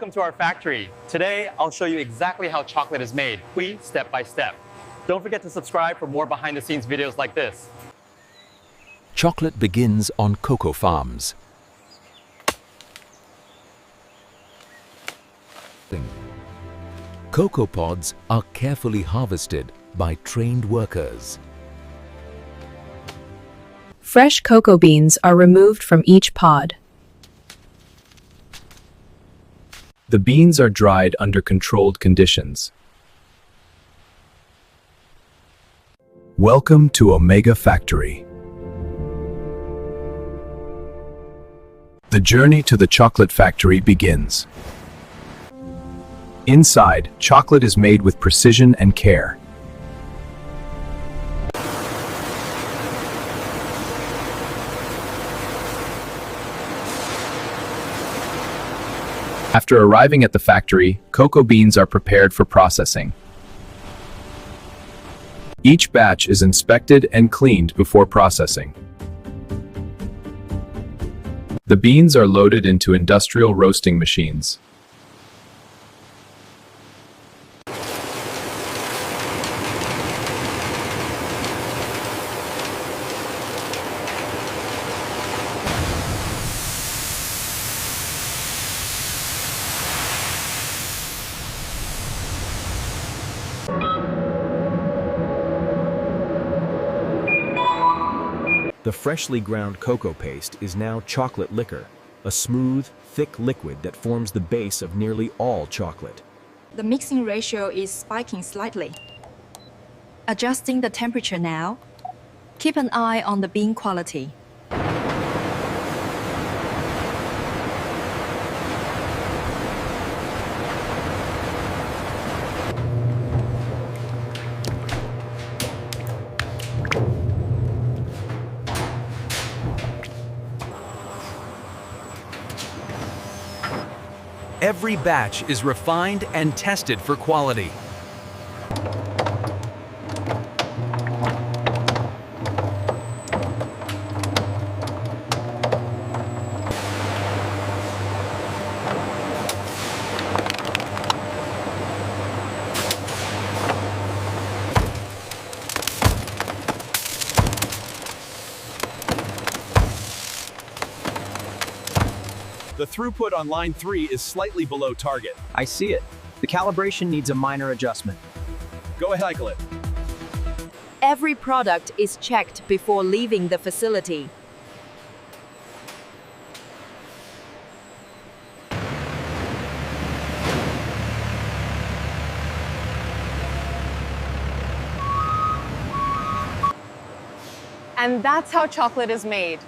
Welcome to our factory. Today, I'll show you exactly how chocolate is made, step by step. Don't forget to subscribe for more behind-the-scenes videos like this. Chocolate begins on cocoa farms. Cocoa pods are carefully harvested by trained workers. Fresh cocoa beans are removed from each pod. The beans are dried under controlled conditions. Welcome to Omega Factory. The journey to the chocolate factory begins. Inside, chocolate is made with precision and care. After arriving at the factory, cocoa beans are prepared for processing. Each batch is inspected and cleaned before processing. The beans are loaded into industrial roasting machines. The freshly ground cocoa paste is now chocolate liquor, a smooth, thick liquid that forms the base of nearly all chocolate. The mixing ratio is spiking slightly. Adjusting the temperature now. Keep an eye on the bean quality. Every batch is refined and tested for quality. The throughput on line 3 is slightly below target. I see it. The calibration needs a minor adjustment. Go ahead, cycle it. Every product is checked before leaving the facility. And that's how chocolate is made.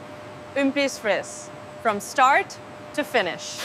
Unprisfriss, from start to finish.